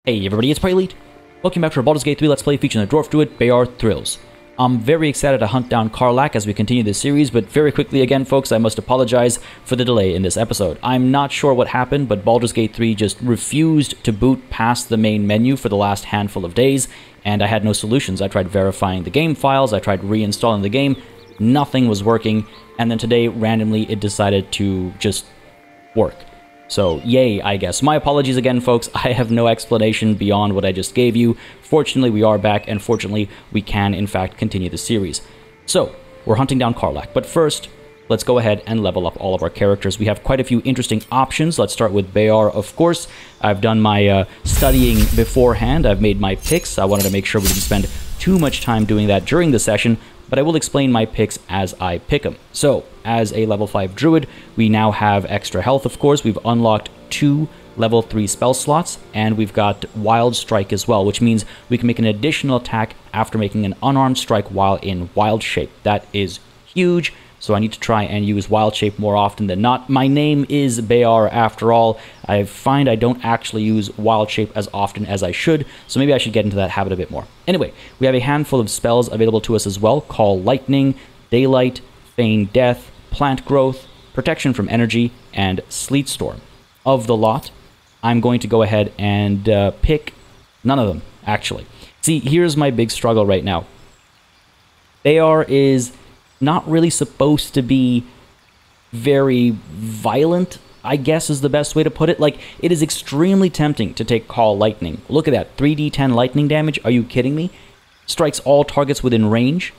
Hey everybody, it's PartyElite. Welcome back to our Baldur's Gate 3 Let's Play featuring the Dwarf Druid, Beâr Thrylls. I'm very excited to hunt down Karlach as we continue this series, but very quickly again, folks, I must apologize for the delay in this episode. I'm not sure what happened, but Baldur's Gate 3 just refused to boot past the main menu for the last handful of days, and I had no solutions. I tried verifying the game files, I tried reinstalling the game, nothing was working, and then today, randomly, it decided to just work. So, yay, I guess. My apologies again, folks. I have no explanation beyond what I just gave you. Fortunately, we are back, and fortunately, we can, in fact, continue the series. So, we're hunting down Karlach. But first, let's go ahead and level up all of our characters. We have quite a few interesting options. Let's start with Beâr, of course. I've done my studying beforehand. I've made my picks. I wanted to make sure we didn't spend too much time doing that during the session, but I will explain my picks as I pick them. So, as a level 5 druid, we now have extra health, of course. We've unlocked 2 level 3 spell slots, and we've got Wild Strike as well, which means we can make an additional attack after making an unarmed strike while in Wild Shape. That is huge, so I need to try and use Wild Shape more often than not. My name is Beâr after all. I find I don't actually use Wild Shape as often as I should, so maybe I should get into that habit a bit more. Anyway, we have a handful of spells available to us as well. Call Lightning, Daylight, Feign Death, Plant Growth, Protection from Energy, and Sleet Storm. Of the lot, I'm going to go ahead and pick none of them, actually. See, here's my big struggle right now. Beâr is not really supposed to be very violent, I guess is the best way to put it. Like, it is extremely tempting to take Call Lightning. Look at that, 3d10 lightning damage, are you kidding me? Strikes all targets within range.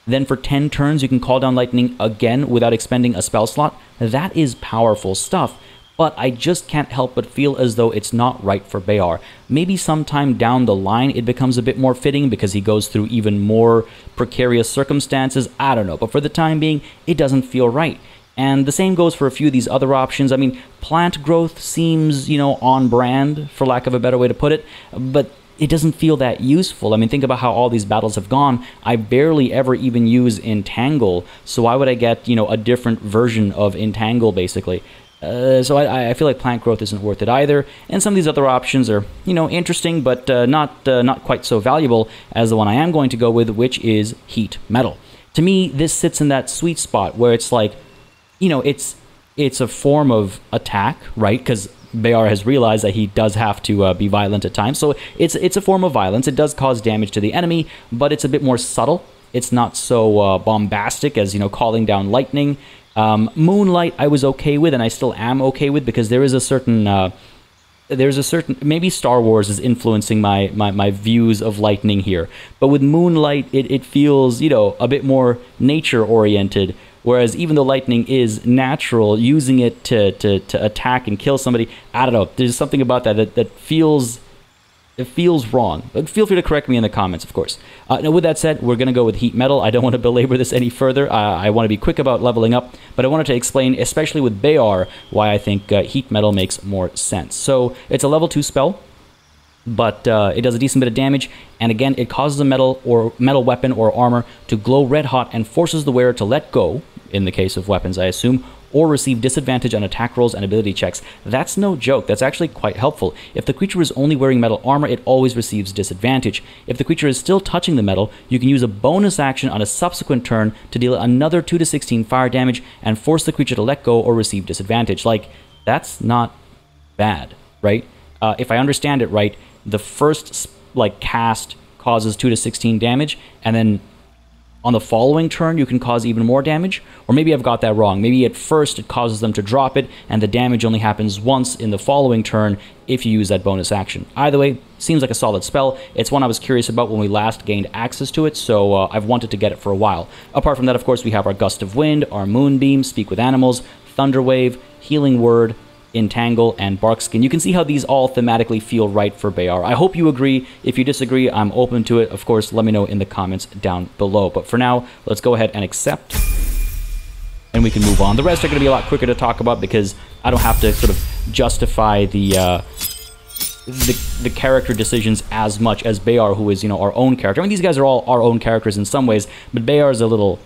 Then for 10 turns, you can call down lightning again without expending a spell slot. That is powerful stuff, but I just can't help but feel as though it's not right for Beâr. Maybe sometime down the line it becomes a bit more fitting because he goes through even more precarious circumstances. I don't know, but for the time being, it doesn't feel right. And the same goes for a few of these other options. I mean, Plant Growth seems, you know, on brand, for lack of a better way to put it, but it doesn't feel that useful. I mean, think about how all these battles have gone. I barely ever even use Entangle, so why would I get, you know, a different version of Entangle, basically? So I feel like Plant Growth isn't worth it either, and some of these other options are, you know, interesting, but not quite so valuable as the one I am going to go with, which is Heat Metal. To me, this sits in that sweet spot where it's like, you know, it's a form of attack, right? Because Beâr has realized that he does have to be violent at times, so it's a form of violence. It does cause damage to the enemy, but it's a bit more subtle. It's not so bombastic as, you know, calling down lightning. Moonlight I was okay with, and I still am okay with, because there is a certain maybe Star Wars is influencing my views of lightning here, but with Moonlight it feels, you know, a bit more nature oriented. Whereas even though lightning is natural, using it to attack and kill somebody, I don't know, there's something about that feels wrong. But feel free to correct me in the comments, of course. Now, with that said, we're going to go with Heat Metal. I don't want to belabor this any further. I want to be quick about leveling up, but I wanted to explain, especially with Beâr, why I think Heat Metal makes more sense. So, it's a level 2 spell, but it does a decent bit of damage, and again, it causes a metal weapon or armor to glow red hot and forces the wearer to let go, in the case of weapons, I assume, or receive disadvantage on attack rolls and ability checks. That's no joke. That's actually quite helpful. If the creature is only wearing metal armor, it always receives disadvantage. If the creature is still touching the metal, you can use a bonus action on a subsequent turn to deal another 2 to 16 fire damage and force the creature to let go or receive disadvantage. Like, that's not bad, right? If I understand it right, the first, like, cast causes 2 to 16 damage, and then on the following turn, you can cause even more damage. Or maybe I've got that wrong. Maybe at first it causes them to drop it, and the damage only happens once in the following turn if you use that bonus action. Either way, seems like a solid spell. It's one I was curious about when we last gained access to it, so I've wanted to get it for a while. Apart from that, of course, we have our Gust of Wind, our Moonbeam, Speak with Animals, Thunder Wave, Healing Word, Entangle, and Barkskin. You can see how these all thematically feel right for Beâr. I hope you agree. If you disagree, I'm open to it. Of course, let me know in the comments down below. But for now, let's go ahead and accept, and we can move on. The rest are going to be a lot quicker to talk about because I don't have to sort of justify the character decisions as much as Beâr, who is, you know, our own character. I mean, these guys are all our own characters in some ways, but Beâr is a little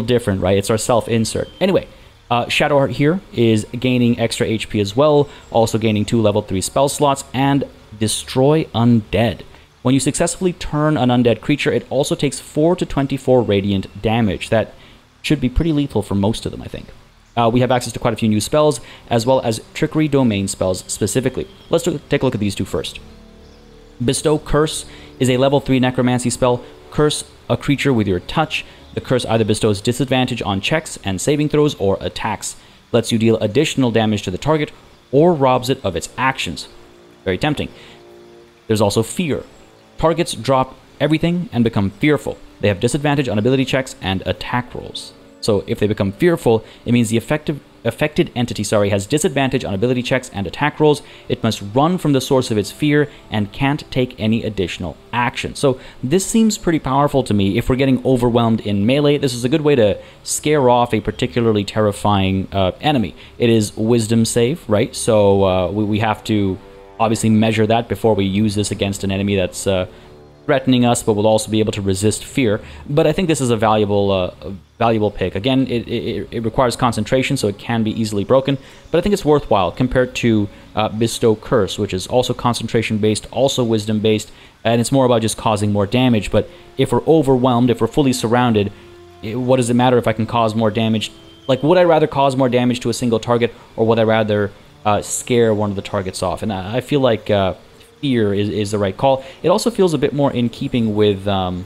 different, right? It's our self-insert. Anyway, Shadowheart here is gaining extra HP as well, also gaining 2 level 3 spell slots, and Destroy Undead. When you successfully turn an undead creature, it also takes 4 to 24 radiant damage. That should be pretty lethal for most of them, I think. We have access to quite a few new spells, as well as Trickery Domain spells specifically. Let's take a look at these two first. Bestow Curse is a level 3 necromancy spell. Curse a creature with your touch. The curse either bestows disadvantage on checks and saving throws or attacks, lets you deal additional damage to the target, or robs it of its actions. Very tempting. There's also Fear. Targets drop everything and become fearful. They have disadvantage on ability checks and attack rolls. So if they become fearful, it means the affected entity has disadvantage on ability checks and attack rolls. It must run from the source of its fear and can't take any additional action. So this seems pretty powerful to me. If we're getting overwhelmed in melee, this is a good way to scare off a particularly terrifying enemy. It is wisdom save, right? So we have to obviously measure that before we use this against an enemy that's threatening us, but will also be able to resist fear. But I think this is a valuable pick. Again, it requires concentration, so it can be easily broken, but I think it's worthwhile compared to Bestow Curse, which is also concentration-based, also wisdom-based, and it's more about just causing more damage. But if we're overwhelmed, if we're fully surrounded, what does it matter if I can cause more damage? Like, would I rather cause more damage to a single target, or would I rather scare one of the targets off? And I feel like Fear is the right call. It also feels a bit more in keeping with... Do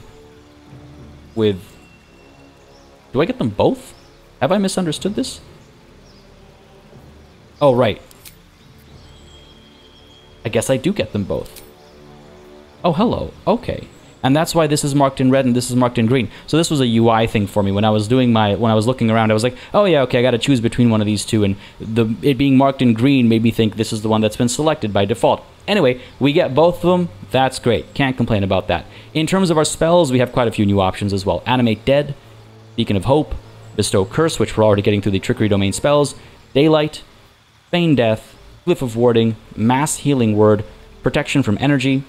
I get them both? Have I misunderstood this? Oh, right. I guess I do get them both. Oh, hello. Okay. And that's why this is marked in red and this is marked in green. So this was a UI thing for me. When I was looking around, I was like, oh yeah, okay, I gotta choose between one of these two, and it being marked in green made me think this is the one that's been selected by default. Anyway, we get both of them. That's great. Can't complain about that. In terms of our spells, we have quite a few new options as well. Animate Dead, Beacon of Hope, Bestow Curse, which we're already getting through the Trickery Domain spells, Daylight, Feign Death, Glyph of Warding, Mass Healing Word, Protection from Energy,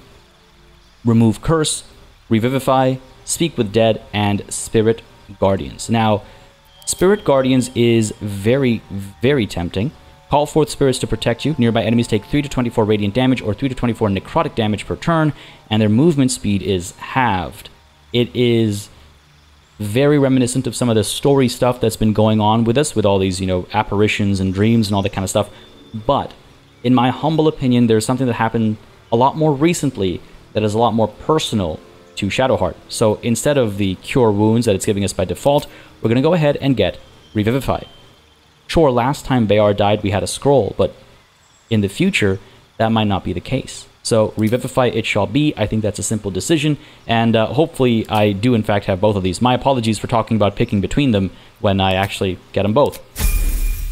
Remove Curse, Revivify, Speak with Dead, and Spirit Guardians. Now, Spirit Guardians is very, very tempting. Call forth spirits to protect you. Nearby enemies take 3 to 24 radiant damage or 3 to 24 necrotic damage per turn, and their movement speed is halved. It is very reminiscent of some of the story stuff that's been going on with us, with all these, apparitions and dreams and all that kind of stuff. But, in my humble opinion, there's something that happened a lot more recently that is a lot more personal to Shadowheart. So instead of the Cure Wounds that it's giving us by default, we're going to go ahead and get Revivify. Sure, last time Beâr died, we had a scroll, but in the future, that might not be the case. So Revivify it shall be. I think that's a simple decision, and hopefully I do in fact have both of these. My apologies for talking about picking between them when I actually get them both.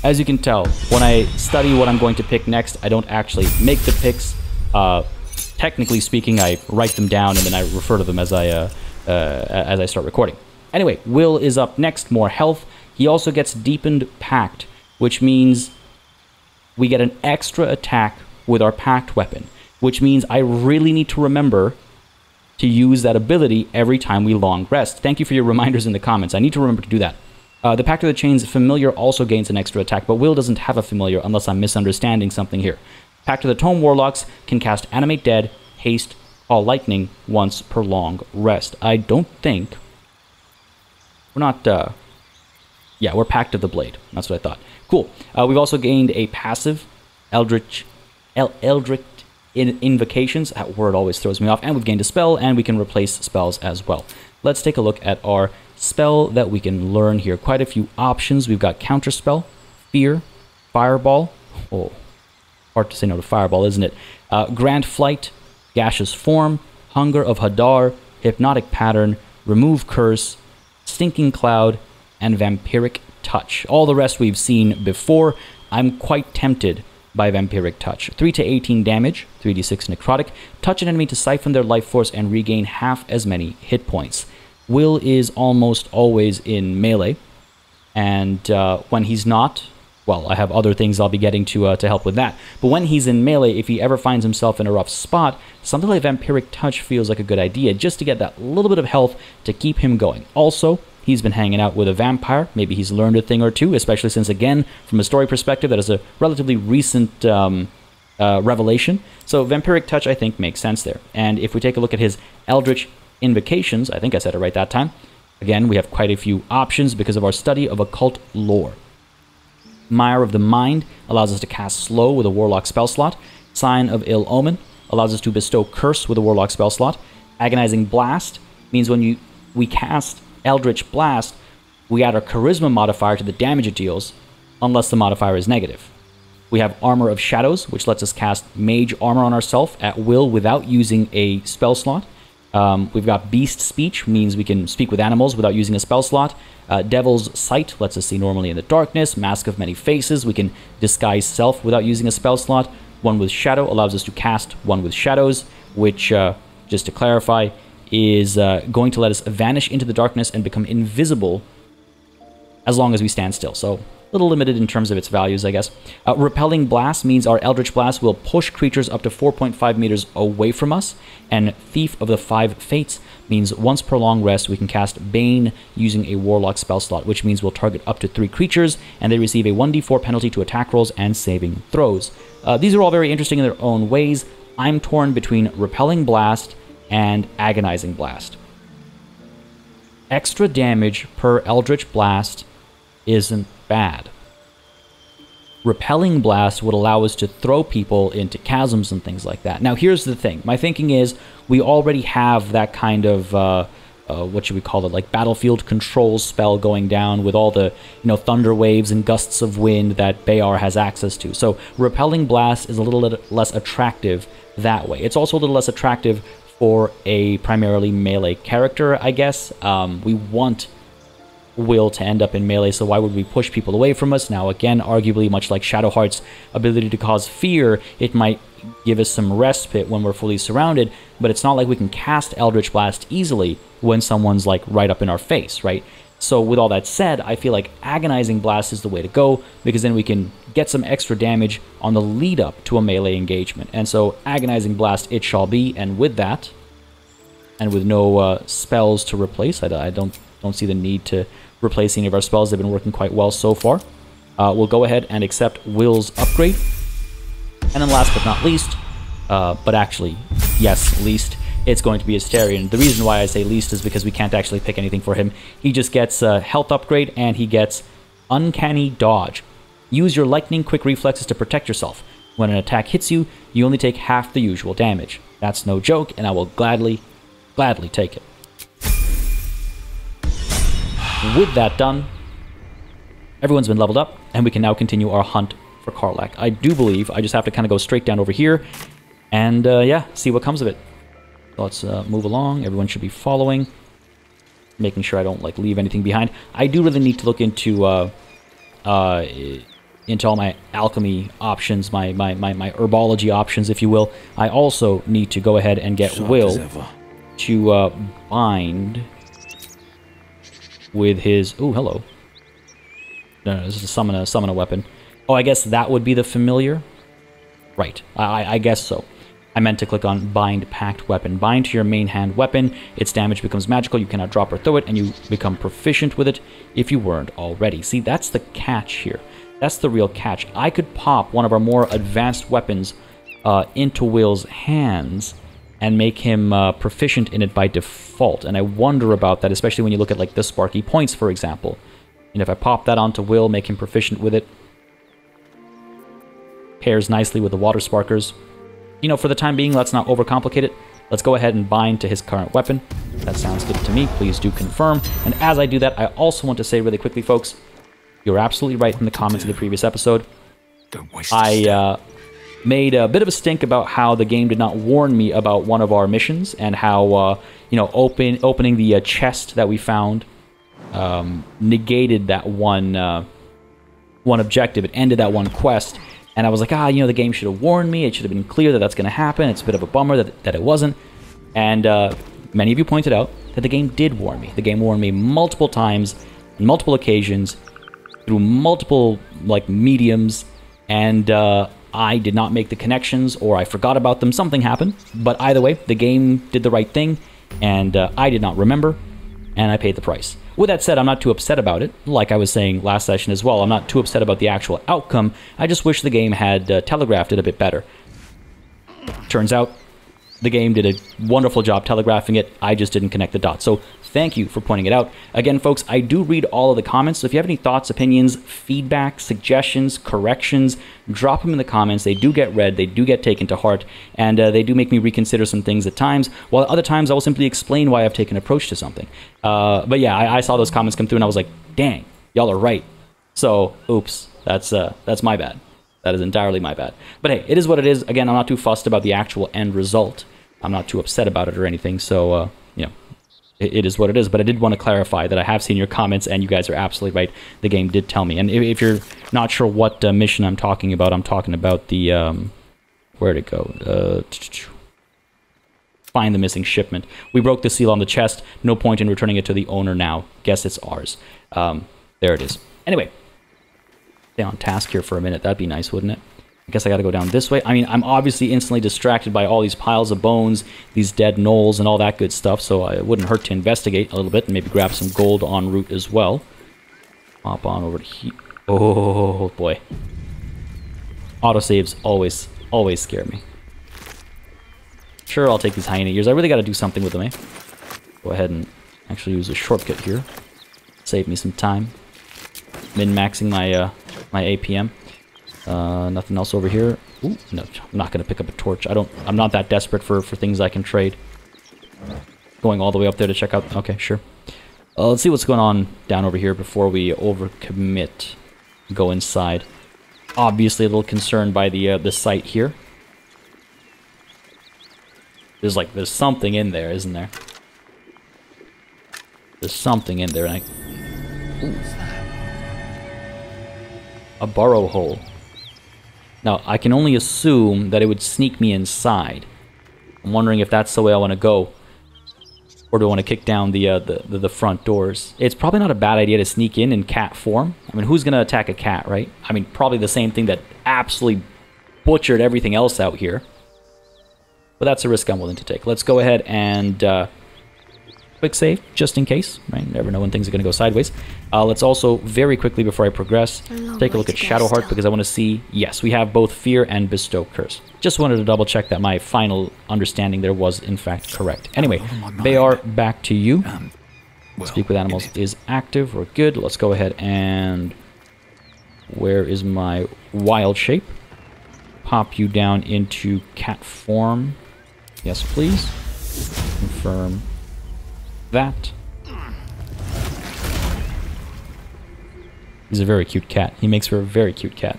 As you can tell, when I study what I'm going to pick next, I don't actually make the picks. Technically speaking, I write them down and then I refer to them as I start recording. Anyway, Will is up next, more health. He also gets Deepened Pact, which means we get an extra attack with our Pact weapon, which means I really need to remember to use that ability every time we long rest. Thank you for your reminders in the comments. I need to remember to do that. The Pact of the Chain's Familiar also gains an extra attack, but Will doesn't have a Familiar unless I'm misunderstanding something here. Pact of the Tome Warlocks can cast Animate Dead, Haste, Call Lightning once per long rest. I don't think... We're not... Yeah, we're Pact of the Blade. That's what I thought. Cool. We've also gained a passive, Eldritch Invocations. That word always throws me off. And we've gained a spell, and we can replace spells as well. Let's take a look at our spell that we can learn here. Quite a few options. We've got Counterspell, Fear, Fireball. Oh, hard to say no to Fireball, isn't it? Grand Flight, Gaseous Form, Hunger of Hadar, Hypnotic Pattern, Remove Curse, Stinking Cloud, and Vampiric Touch. All the rest we've seen before. I'm quite tempted by Vampiric Touch. 3 to 18 damage, 3d6 necrotic. Touch an enemy to siphon their life force and regain half as many hit points. Will is almost always in melee, and when he's not, well, I have other things I'll be getting to help with that. But when he's in melee, if he ever finds himself in a rough spot, something like Vampiric Touch feels like a good idea, just to get that little bit of health to keep him going. Also, he's been hanging out with a vampire. Maybe he's learned a thing or two, especially since, again, from a story perspective, that is a relatively recent Revelation. So Vampiric Touch, I think, makes sense there. And if we take a look at his Eldritch Invocations, I think I said it right that time. Again, we have quite a few options because of our study of occult lore. Mire of the Mind allows us to cast Slow with a Warlock spell slot. Sign of Ill Omen allows us to bestow Curse with a Warlock spell slot. Agonizing Blast means when we cast Eldritch Blast, we add our Charisma modifier to the damage it deals, unless the modifier is negative. We have Armor of Shadows, which lets us cast Mage Armor on ourselves at will without using a spell slot. We've got Beast Speech, means we can speak with animals without using a spell slot. Devil's Sight lets us see normally in the darkness. Mask of Many Faces, we can disguise self without using a spell slot. One with Shadow allows us to cast One with Shadows, which, just to clarify, is going to let us vanish into the darkness and become invisible as long as we stand still. So a little limited in terms of its values, I guess. Repelling Blast means our Eldritch Blast will push creatures up to 4.5 meters away from us. And Thief of the Five Fates means once per long rest, we can cast Bane using a Warlock spell slot, which means we'll target up to 3 creatures, and they receive a 1d4 penalty to attack rolls and saving throws. These are all very interesting in their own ways. I'm torn between Repelling Blast and Agonizing Blast. Extra damage per Eldritch Blast isn't bad. Repelling Blast would allow us to throw people into chasms and things like that. Now, here's the thing. My thinking is we already have that kind of, what should we call it, like battlefield control spell going down with all the, thunder waves and gusts of wind that Beâr has access to. So Repelling Blast is a little less attractive that way. It's also a little less attractive for a primarily melee character, I guess. We want Will to end up in melee, so why would we push people away from us? Now, again, arguably, much like Shadowheart's ability to cause fear, it might give us some respite when we're fully surrounded, but it's not like we can cast Eldritch Blast easily when someone's, like, right up in our face, right? So with all that said, I feel like Agonizing Blast is the way to go, because then we can get some extra damage on the lead-up to a melee engagement. And so Agonizing Blast it shall be, and with that, and with no spells to replace, I don't see the need to replace any of our spells. They've been working quite well so far. We'll go ahead and accept Will's upgrade. And then last but not least, but actually, yes, least, it's going to be Astarion. The reason why I say least is because we can't actually pick anything for him. He just gets a health upgrade, and he gets Uncanny Dodge. Use your lightning quick reflexes to protect yourself. When an attack hits you, you only take half the usual damage. That's no joke, and I will gladly take it. With that done, everyone's been leveled up, and we can now continue our hunt for Karlach. I do believe I just have to kind of go straight down over here and, yeah, see what comes of it. So let's move along. Everyone should be following, making sure I don't, like, leave anything behind. I do really need to look into all my alchemy options, my herbology options, if you will. I also need to go ahead and get Will to bind with his... Oh, hello. No, this is a summon a weapon. Oh, I guess that would be the familiar? Right. I guess so. I meant to click on Bind Pact Weapon. Bind to your main hand weapon. Its damage becomes magical. You cannot drop or throw it, and you become proficient with it if you weren't already. See, that's the catch here. That's the real catch. I could pop one of our more advanced weapons into Will's hands and make him proficient in it by default. And I wonder about that, especially when you look at, like, the Sparky Points, for example. And if I pop that onto Will, make him proficient with it, pairs nicely with the Water Sparkers. For the time being, let's not overcomplicate it. Let's go ahead and bind to his current weapon. That sounds good to me. Please do confirm. And as I do that, I also want to say really quickly, folks, you're absolutely right in the comments of the previous episode. I made a bit of a stink about how the game did not warn me about one of our missions, and how, opening the chest that we found negated that one objective. It ended that one quest. And I was like, the game should have warned me. It should have been clear that that's going to happen. It's a bit of a bummer that it wasn't. And many of you pointed out that the game did warn me. The game warned me multiple times, on multiple occasions, through multiple, mediums. And I did not make the connections, or I forgot about them. Something happened. But either way, the game did the right thing. And I did not remember. And I paid the price. With that said, I'm not too upset about it. Like I was saying last session as well, I'm not too upset about the actual outcome. I just wish the game had telegraphed it a bit better. Turns out the game did a wonderful job telegraphing it. I just didn't connect the dots. So thank you for pointing it out. Again, folks, I do read all of the comments. So if you have any thoughts, opinions, feedback, suggestions, corrections, drop them in the comments. They do get read. They do get taken to heart. And they do make me reconsider some things at times. While other times I will simply explain why I've taken an approach to something. But yeah, I saw those comments come through and I was like, dang, y'all are right. So, oops, that's my bad. That is entirely my bad. But hey, it is what it is. Again, I'm not too fussed about the actual end result. I'm not too upset about it or anything. So, you know, it is what it is. But I did want to clarify that I have seen your comments, and you guys are absolutely right. The game did tell me. And if you're not sure what mission I'm talking about the... where'd it go? Find the missing shipment. We broke the seal on the chest. No point in returning it to the owner now. Guess it's ours. There it is. Anyway. Stay on task here for a minute. That'd be nice, wouldn't it? I guess I gotta go down this way. I mean, I'm obviously instantly distracted by all these piles of bones, these dead gnolls, and all that good stuff, so it wouldn't hurt to investigate a little bit and maybe grab some gold en route as well. Hop on over to here. Oh, boy. Autosaves always scare me. Sure, I'll take these hyena ears. I really gotta do something with them, eh? Go ahead and actually use a shortcut here. Save me some time. Min-maxing my APM. Nothing else over here. Ooh, no, I'm not gonna pick up a torch. I'm not that desperate for things I can trade. Going all the way up there to check out. Okay, sure. Let's see what's going on down over here before we overcommit. Go inside. Obviously, a little concerned by the site here. There's something in there, isn't there? There's something in there, and ooh. A burrow hole. Now, I can only assume that it would sneak me inside. I'm wondering if that's the way I want to go. Or do I want to kick down the front doors? It's probably not a bad idea to sneak in cat form. I mean, who's going to attack a cat, right? I mean, probably the same thing that absolutely butchered everything else out here. But that's a risk I'm willing to take. Let's go ahead and... quick save, just in case, right? You never know when things are going to go sideways. Let's also, very quickly before I progress, take a look at Shadowheart, because I want to see, yes, we have both Fear and Bestow Curse. Just wanted to double check that my final understanding there was, in fact, correct. Anyway, Beâr, back to you. Speak with Animals is active, we're good. Let's go ahead and... Where is my wild shape? Pop you down into cat form. Yes, please. Confirm that. He's a very cute cat. He makes for a very cute cat.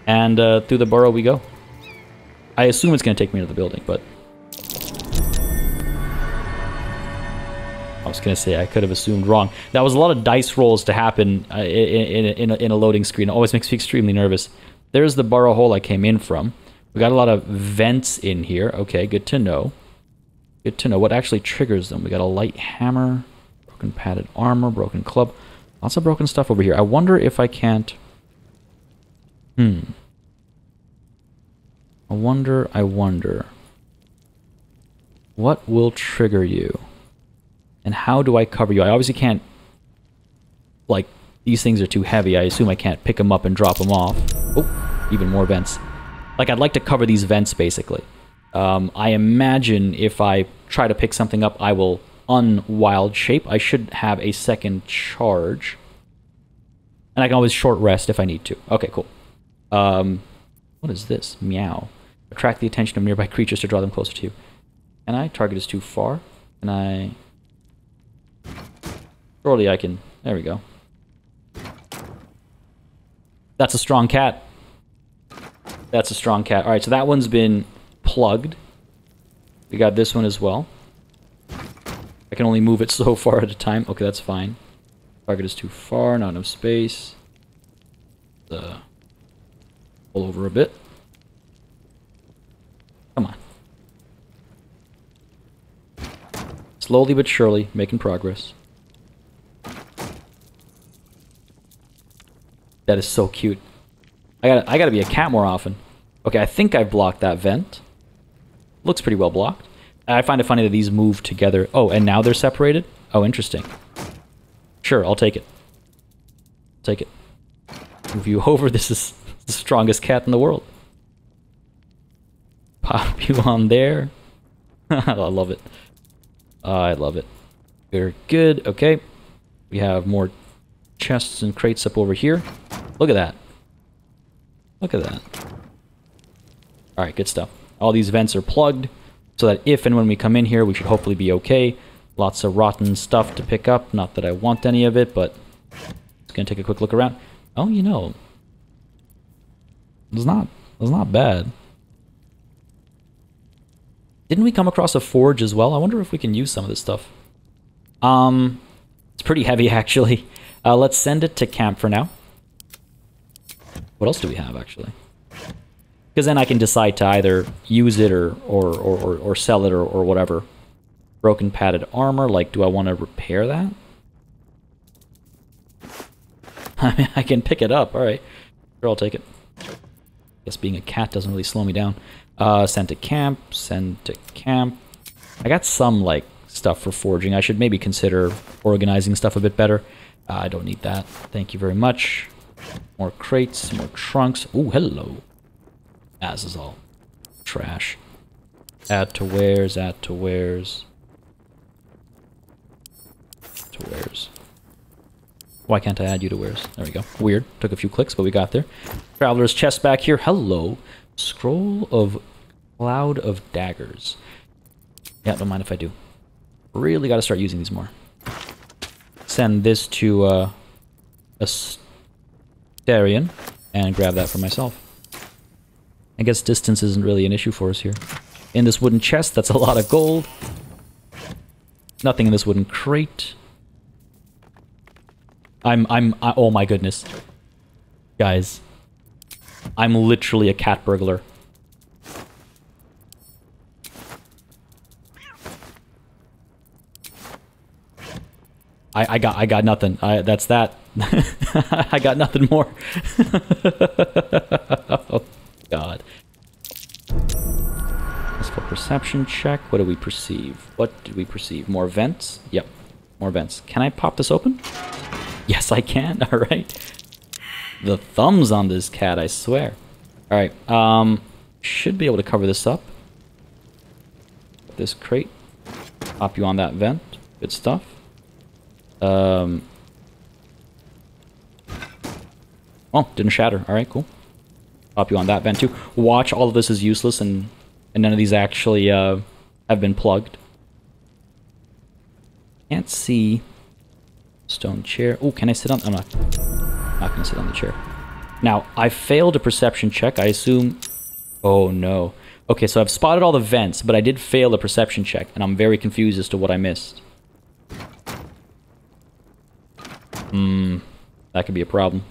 And through the burrow we go. I assume it's going to take me to the building, but... I was going to say, I could have assumed wrong. That was a lot of dice rolls to happen in a loading screen. It always makes me extremely nervous. There's the burrow hole I came in from. We got a lot of vents in here. Okay, good to know. Good to know what actually triggers them. We got a light hammer, broken padded armor, broken club. Lots of broken stuff over here. I wonder if I can't... I wonder. What will trigger you? And how do I cover you? I obviously can't... Like, these things are too heavy. I assume I can't pick them up and drop them off. Oh, even more vents. Like, I'd like to cover these vents, basically. I imagine if I try to pick something up, I will unwild shape. I should have a second charge. And I can always short rest if I need to. Okay, cool. What is this? Meow. Attract the attention of nearby creatures to draw them closer to you. Can I? Target is too far. Can I... Surely I can... There we go. That's a strong cat. That's a strong cat. Alright, so that one's been plugged. We got this one as well. I can only move it so far at a time. Okay, that's fine. Target is too far, not enough space. Pull over a bit. Come on. Slowly but surely, making progress. That is so cute. I gotta be a cat more often. Okay, I think I've blocked that vent. Looks pretty well blocked. I find it funny that these move together. Oh, and now they're separated? Oh, interesting. Sure, I'll take it. Take it. Move you over. This is the strongest cat in the world. Pop you on there. I love it. I love it. Very good. Okay. We have more chests and crates up over here. Look at that. Look at that. Alright, good stuff. All these vents are plugged, so that if and when we come in here, we should hopefully be okay. Lots of rotten stuff to pick up. Not that I want any of it, but just gonna take a quick look around. Oh, you know, it's not bad. Didn't we come across a forge as well? I wonder if we can use some of this stuff. It's pretty heavy, actually. Let's send it to camp for now. What else do we have, actually? Because then I can decide to either use it or sell it or whatever. Broken padded armor, like, do I want to repair that? I mean, I can pick it up, alright. Sure, I'll take it. Guess being a cat doesn't really slow me down. Send to camp, send to camp. I got some, like, stuff for forging. I should maybe consider organizing stuff a bit better. I don't need that. Thank you very much. More crates, more trunks. Ooh, hello. As is all. Trash. Add to wares, add to wares. To wares. Why can't I add you to wares? There we go. Weird. Took a few clicks, but we got there. Traveler's chest back here. Hello. Scroll of Cloud of Daggers. Yeah, don't mind if I do. Really gotta start using these more. Send this to Astarion and grab that for myself. I guess distance isn't really an issue for us here. In this wooden chest, that's a lot of gold. Nothing in this wooden crate. Oh my goodness. Guys. I'm literally a cat burglar. I got nothing. That's that. I got nothing more. Oh God. Let's go perception check. What do we perceive? What did we perceive? More vents? Yep. More vents. Can I pop this open? Yes, I can. Alright. The thumbs on this cat, I swear. Alright. Should be able to cover this up. This crate. Pop you on that vent. Good stuff. Oh, didn't shatter. Alright, cool. Pop you on that vent too. Watch, all of this is useless and none of these actually have been plugged. Can't see. Stone chair. Oh, can I sit on? I'm not gonna sit on the chair. Now, I failed a perception check. I assume. Oh no. Okay, so I've spotted all the vents, but I did fail a perception check, and I'm very confused as to what I missed. That could be a problem.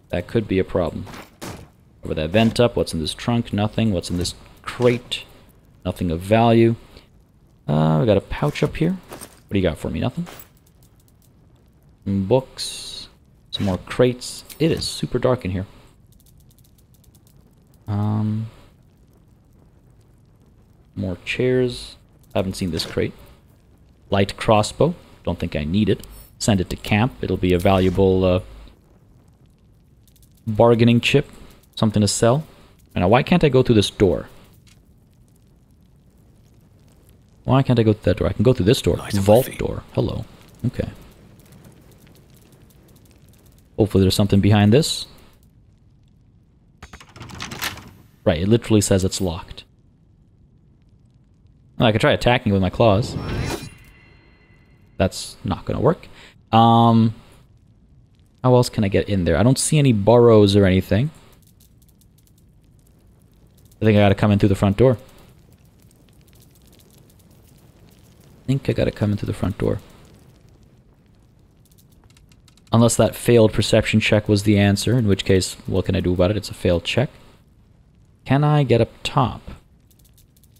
That could be a problem. Over that vent up. What's in this trunk? Nothing. What's in this crate? Nothing of value. We got a pouch up here. What do you got for me? Nothing? Some books. Some more crates. It is super dark in here. More chairs. I haven't seen this crate. Light crossbow. Don't think I need it. Send it to camp. It'll be a valuable bargaining chip. Something to sell. Now, why can't I go through this door? Why can't I go through that door? I can go through this door. Vault door. Hello. Okay. Hopefully there's something behind this. Right, it literally says it's locked. Well, I could try attacking it with my claws. That's not gonna work. How else can I get in there? I don't see any burrows or anything. I think I gotta come in through the front door. Unless that failed perception check was the answer, in which case, what can I do about it? It's a failed check. Can I get up top?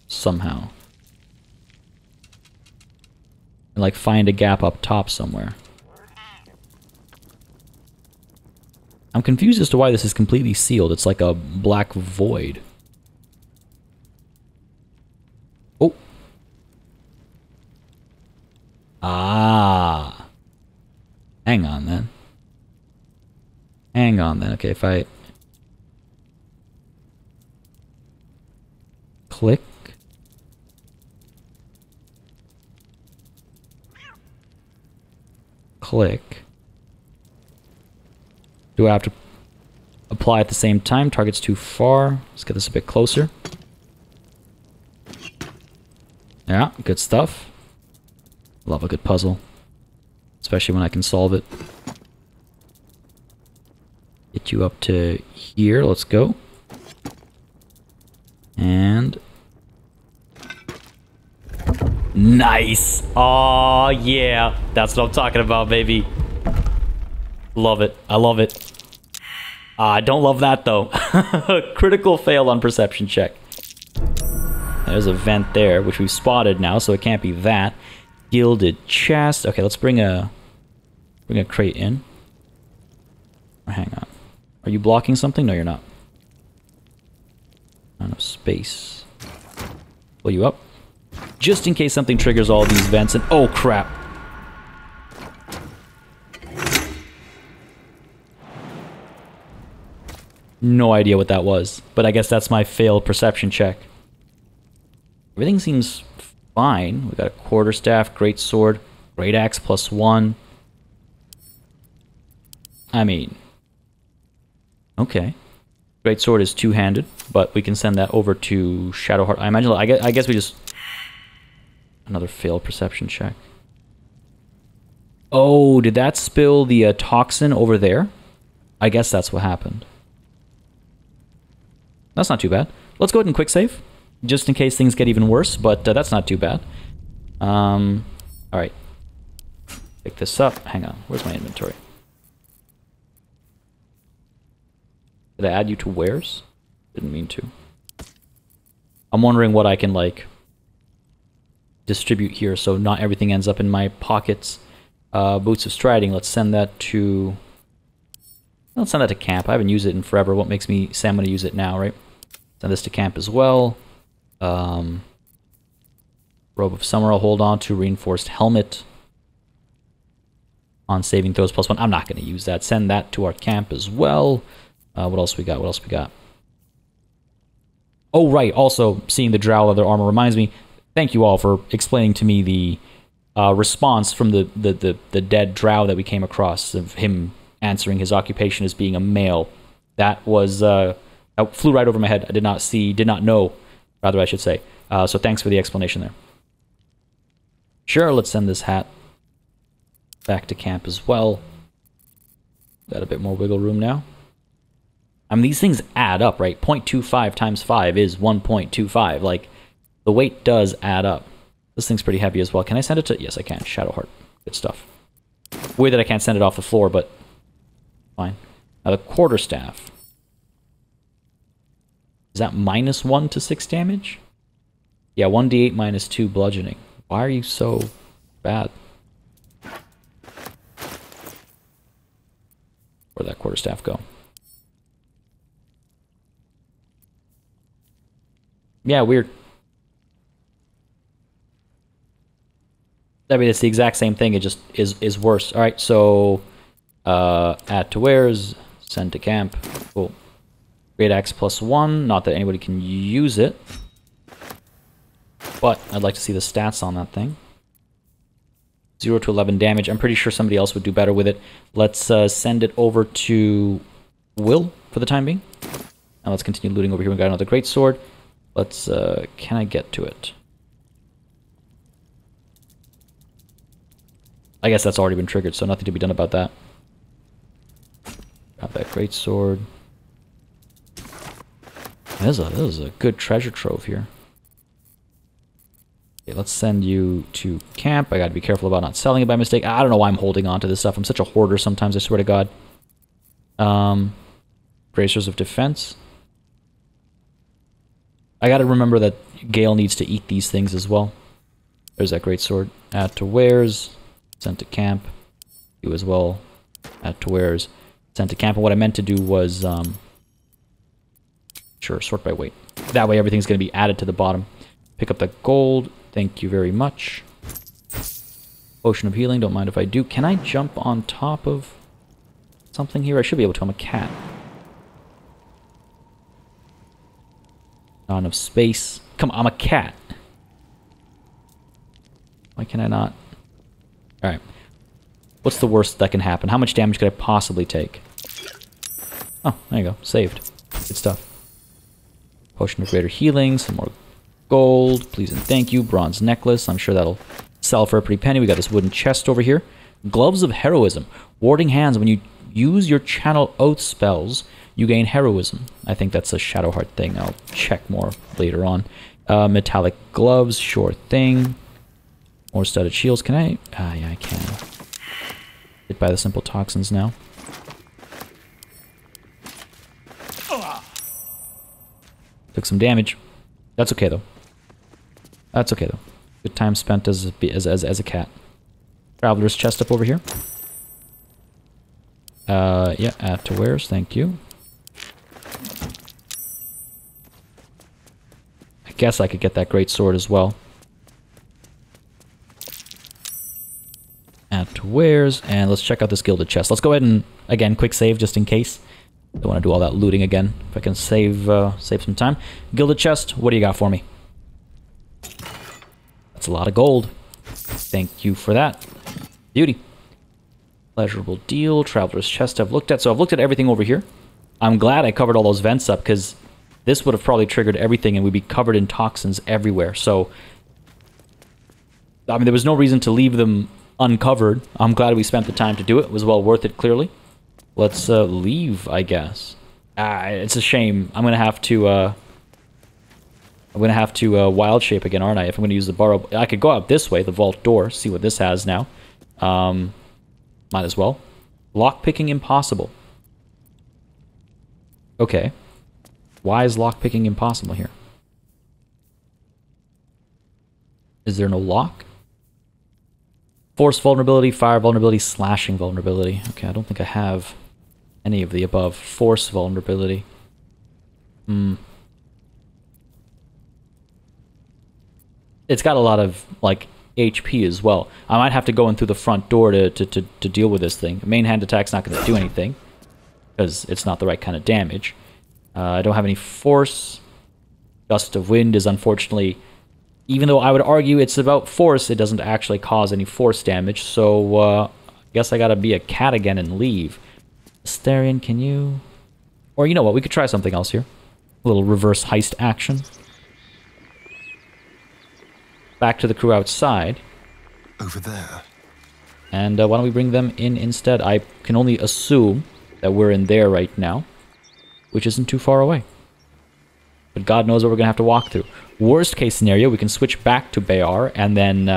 Somehow. And like find a gap up top somewhere. I'm confused as to why this is completely sealed. It's like a black void. Oh. Ah. Hang on then. Hang on then. Okay, if I... click. Do I have to apply at the same time? Target's too far. Let's get this a bit closer. Yeah, good stuff. Love a good puzzle. Especially when I can solve it. Get you up to here. Let's go. And... nice! Oh yeah! That's what I'm talking about, baby. Love it. I love it. I don't love that, though. Critical fail on perception check. There's a vent there, which we've spotted now, so it can't be that. Gilded chest. Okay, let's bring a crate in. Oh, hang on. Are you blocking something? No, you're not. Not enough space. Pull you up. Just in case something triggers all these vents and... oh, crap. No idea what that was, but I guess that's my failed perception check. Everything seems fine. We got a quarterstaff, great sword, great axe +1. I mean, okay. Great sword is two-handed, but we can send that over to Shadowheart. I imagine. I guess we just another failed perception check. Oh, did that spill the toxin over there? I guess that's what happened. That's not too bad. Let's go ahead and quick save, just in case things get even worse, but that's not too bad. Alright. Pick this up. Hang on. Where's my inventory? Did I add you to wares? Didn't mean to. I'm wondering what I can, like, distribute here so not everything ends up in my pockets. Boots of Striding. Let's send that to... let's send that to camp. I haven't used it in forever. What makes me say I'm going to use it now, right? Send this to camp as well. Robe of Summer I'll hold on to. Reinforced Helmet. On saving throws +1. I'm not going to use that. Send that to our camp as well. What else we got? What else we got? Oh, right. Also, seeing the drow leather armor reminds me. Thank you all for explaining to me the response from the dead drow that we came across of him answering his occupation as being a male. That was that flew right over my head. I did not know, rather I should say. So thanks for the explanation there. Sure, let's send this hat back to camp as well. Got a bit more wiggle room now. I mean, these things add up, right? 0.25 times 5 is 1.25. Like, the weight does add up. This thing's pretty heavy as well. Can I send it to... yes, I can. Shadowheart. Good stuff. Weird that I can't send it off the floor, but... fine. Now, the quarterstaff. Is that -1 to 6 damage? Yeah, 1d8 -2 bludgeoning. Why are you so bad? Where'd that quarterstaff go? Yeah, weird. I mean, it's the exact same thing. It just is worse. All right, so add to wares, send to camp. Cool. Great axe +1. Not that anybody can use it, but I'd like to see the stats on that thing. 0 to 11 damage. I'm pretty sure somebody else would do better with it. Let's send it over to Will for the time being. Now let's continue looting over here. We got another great sword. Let's, can I get to it? I guess that's already been triggered, so nothing to be done about that. Got that great sword. This is a good treasure trove here. Okay, let's send you to camp. I gotta be careful about not selling it by mistake. I don't know why I'm holding on to this stuff. I'm such a hoarder sometimes, I swear to God. Bracers of Defense. I gotta remember that Gale needs to eat these things as well. There's that great sword. Add to wares. Sent to camp. You as well. Add to wares. Sent to camp. And what I meant to do was, sure, sort by weight. That way everything's going to be added to the bottom. Pick up the gold. Thank you very much. Potion of healing. Don't mind if I do. Can I jump on top of something here? I should be able to. I'm a cat. Not enough space. Come on, I'm a cat. Why can I not? Alright. What's the worst that can happen? How much damage could I possibly take? Oh, there you go. Saved. Good stuff. Potion of greater healing. Some more gold. Please and thank you. Bronze necklace. I'm sure that'll sell for a pretty penny. We got this wooden chest over here. Gloves of heroism. Warding hands. When you use your channel oath spells, you gain heroism. I think that's a Shadowheart thing. I'll check more later on. Metallic gloves. Sure thing. More studded shields. Can I? Ah, yeah, I can. Hit by the simple toxins now. Took some damage. That's okay though. That's okay though. Good time spent as a cat. Traveler's chest up over here. Yeah, add to wares. Thank you. I guess I could get that great sword as well. Add to wares, and let's check out this gilded chest. Let's go ahead and, again, quick save just in case. Don't want to do all that looting again. If I can save some time. Gilded chest, what do you got for me? That's a lot of gold. Thank you for that. Beauty. Pleasurable deal. Traveler's chest I've looked at. So I've looked at everything over here. I'm glad I covered all those vents up, because this would have probably triggered everything and we'd be covered in toxins everywhere. So, I mean, there was no reason to leave them uncovered. I'm glad we spent the time to do it. It was well worth it, clearly. Let's leave, I guess. It's a shame. I'm gonna have to wild shape again, aren't I? If I'm gonna use the burrow, I could go out this way, the vault door. See what this has now. Might as well. Lockpicking impossible. Okay. Why is lockpicking impossible here? Is there no lock? Force vulnerability, fire vulnerability, slashing vulnerability. Okay, I don't think I have any of the above. Force vulnerability. It's got a lot of, like, HP as well. I might have to go in through the front door to deal with this thing. Main hand attack's not going to do anything, because it's not the right kind of damage. I don't have any force. Gust of wind is unfortunately... Even though I would argue it's about force, it doesn't actually cause any force damage, so I guess I gotta be a cat again and leave. Astarion, can you... Or you know what, we could try something else here. A little reverse heist action. Back to the crew outside. Over there. And why don't we bring them in instead? I can only assume that we're in there right now, which isn't too far away. But God knows what we're gonna have to walk through. Worst case scenario, we can switch back to Beâr and then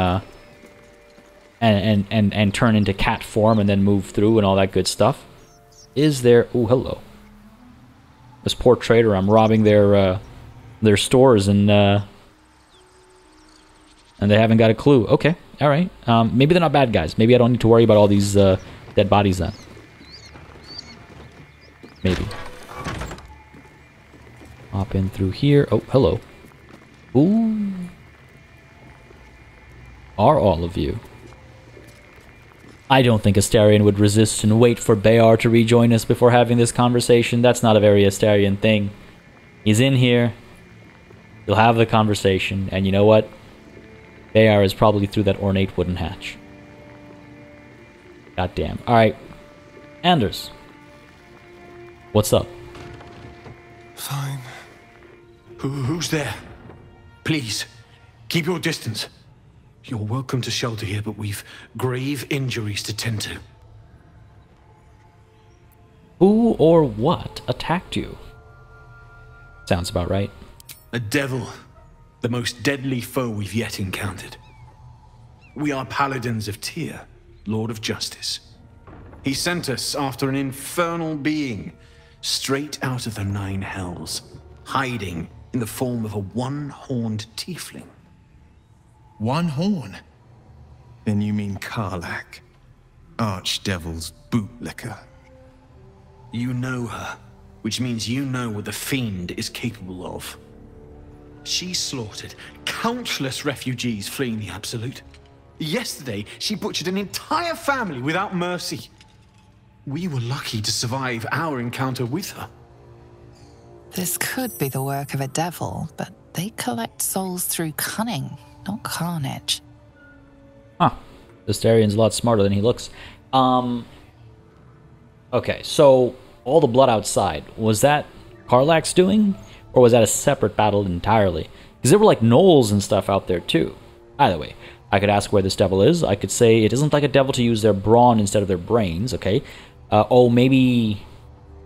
and turn into cat form and then move through and all that good stuff. Is there? Oh, hello. This poor trader. I'm robbing their stores and they haven't got a clue. Okay, all right. Maybe they're not bad guys. Maybe I don't need to worry about all these dead bodies then. Maybe. Hop in through here. Oh, hello. Ooh. Are all of you? I don't think Astarion would resist and wait for Beâr to rejoin us before having this conversation. That's not a very Astarion thing. He's in here. He'll have the conversation. And you know what? Beâr is probably through that ornate wooden hatch. Goddamn. Alright. Anders. What's up? Fine. Who's there? Please, keep your distance. You're welcome to shelter here, but we've grave injuries to tend to. Who or what attacked you? Sounds about right. A devil, the most deadly foe we've yet encountered. We are paladins of Tyr, Lord of Justice. He sent us after an infernal being, straight out of the Nine Hells, hiding in the form of a one-horned tiefling. One horn? Then you mean Karlach, Archdevil's bootlicker. You know her, which means you know what the Fiend is capable of. She slaughtered countless refugees fleeing the Absolute. Yesterday, she butchered an entire family without mercy. We were lucky to survive our encounter with her. This could be the work of a devil, but they collect souls through cunning, not carnage. Huh. Astarion's a lot smarter than he looks. Okay, so all the blood outside, was that Karlach's doing? Or was that a separate battle entirely? Because there were like gnolls and stuff out there too. Either way, I could ask where this devil is. I could say it isn't like a devil to use their brawn instead of their brains, okay? Oh, maybe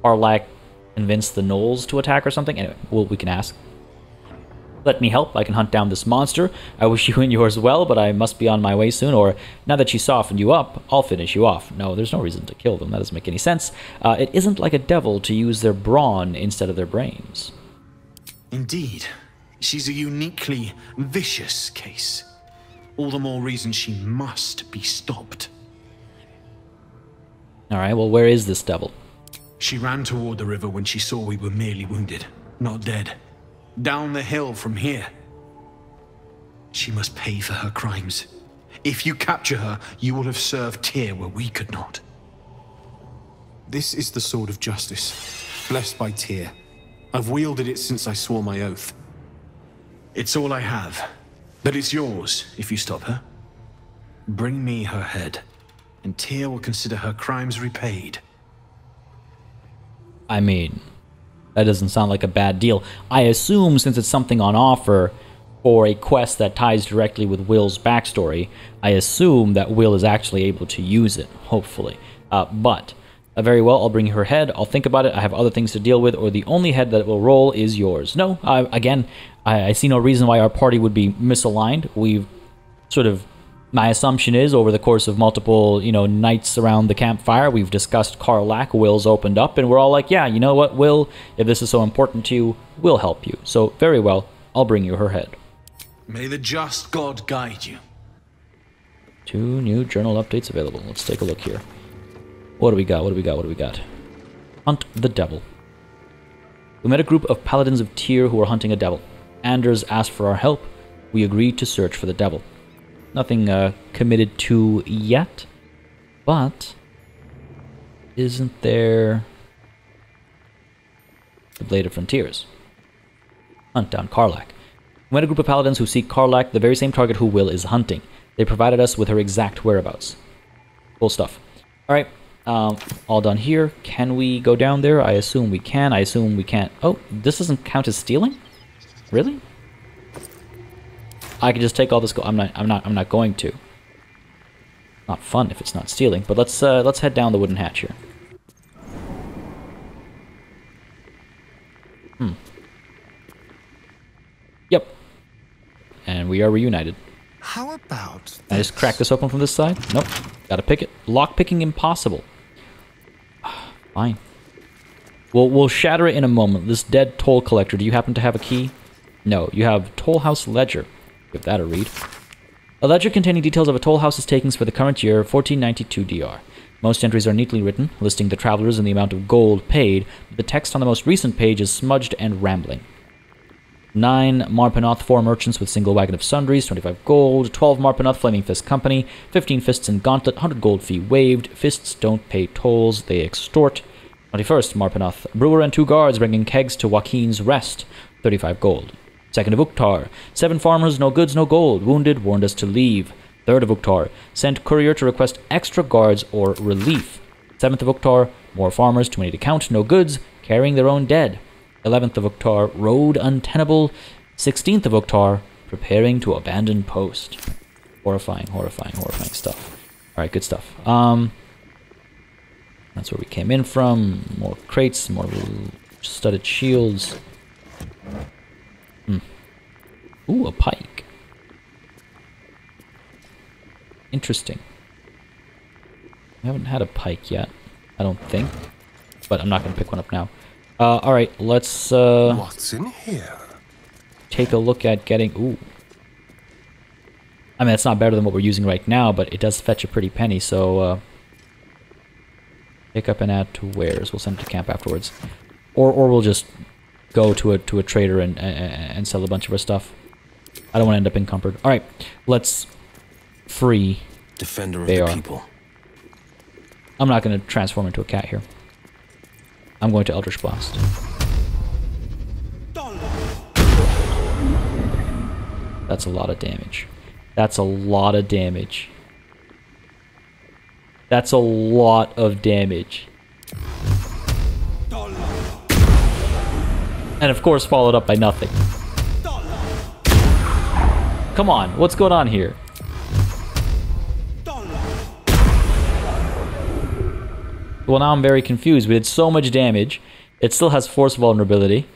Karlach convinced the gnolls to attack or something? Anyway, we can ask. Let me help. I can hunt down this monster. I wish you and yours well, but I must be on my way soon, or now that she softened you up, I'll finish you off. No, there's no reason to kill them. That doesn't make any sense. It isn't like a devil to use their brawn instead of their brains. Indeed. She's a uniquely vicious case. All the more reason she must be stopped. Alright, well, where is this devil? She ran toward the river when she saw we were merely wounded, not dead. Down the hill from here. She must pay for her crimes. If you capture her, you will have served Tyr where we could not. This is the sword of justice, blessed by Tyr. I've wielded it since I swore my oath. It's all I have, but it's yours if you stop her. Bring me her head, and Tyr will consider her crimes repaid. I mean, that doesn't sound like a bad deal. I assume since it's something on offer for a quest that ties directly with Will's backstory, I assume that Will is actually able to use it, hopefully. But very well, I'll bring her head. I'll think about it. I have other things to deal with, or the only head that will roll is yours. No, again, I see no reason why our party would be misaligned. We've sort of... My assumption is, over the course of multiple, nights around the campfire, we've discussed Karlach, Will's opened up, and we're all like, yeah, you know what, Will, if this is so important to you, we'll help you. So, very well, I'll bring you her head. May the just God guide you. 2 new journal updates available. Let's take a look here. What do we got? Hunt the devil. We met a group of paladins of Tyr who were hunting a devil. Anders asked for our help. We agreed to search for the devil. Nothing committed to yet, but isn't there the Blade of Frontiers? Hunt down Karlach. We met a group of paladins who seek Karlach, the very same target who Will is hunting. They provided us with her exact whereabouts. Cool stuff. Alright, all done here. Can we go down there? I assume we can. I assume we can't. Oh, this doesn't count as stealing? Really? I can just take all this gold. I'm not going to. Not fun if it's not stealing. But let's head down the wooden hatch here. Yep. And we are reunited. How about this? Can I just crack this open from this side? Nope. Gotta pick it. Lock picking impossible. Fine. We'll shatter it in a moment. This dead toll collector. Do you happen to have a key? No. You have Toll House Ledger. Give that a read. A ledger containing details of a toll house's takings for the current year, 1492 DR. Most entries are neatly written, listing the travelers and the amount of gold paid, but the text on the most recent page is smudged and rambling. 9 Marpenoth, 4 merchants with single wagon of sundries, 25 gold, 12 Marpenoth, Flaming Fist Company, 15 Fists and Gauntlet, 100 gold fee waived, Fists don't pay tolls, they extort. 21st Marpenoth, brewer and 2 guards bringing kegs to Joaquin's Rest, 35 gold. 2nd of Uktar, 7 farmers, no goods, no gold, wounded, warned us to leave. 3rd of Uktar, sent courier to request extra guards or relief. 7th of Uktar, more farmers, too many to count, no goods, carrying their own dead. 11th of Uktar, road untenable. 16th of Uktar, preparing to abandon post. Horrifying stuff. Alright, good stuff. That's where we came in from. More crates, more studded shields. Ooh, a pike. Interesting. I haven't had a pike yet, I don't think. But I'm not going to pick one up now. Alright, let's What's in here? take a look at getting... Ooh. I mean, it's not better than what we're using right now, but it does fetch a pretty penny, so... pick up and add to wares. We'll send it to camp afterwards. Or we'll just go to a trader and sell a bunch of our stuff. I don't want to end up encumbered. Alright, let's free Defender of Beâr. the people. I'm not going to transform into a cat here. I'm going to Eldritch Blast. That's a lot of damage. That's a lot of damage. That's a lot of damage. And of course followed up by nothing. Come on, what's going on here? Well, now I'm very confused. We did so much damage. It still has force vulnerability.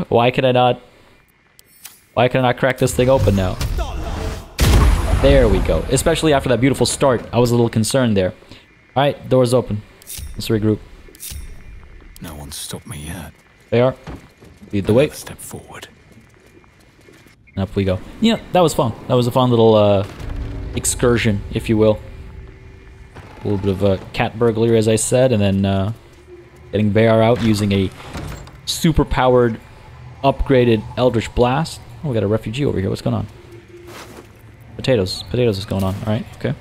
Why can I not crack this thing open now? There we go. Especially after that beautiful start. I was a little concerned there. Alright, doors open. Let's regroup. No one's stopped me yet. They are. Lead the way. Step forward. And up we go. Yeah, that was fun. That was a fun little excursion, if you will. A little bit of a cat burglary, as I said, and then getting Beâr out using a super-powered, upgraded Eldritch Blast. Oh, we got a refugee over here. What's going on? Potatoes. Potatoes is going on. Alright, okay.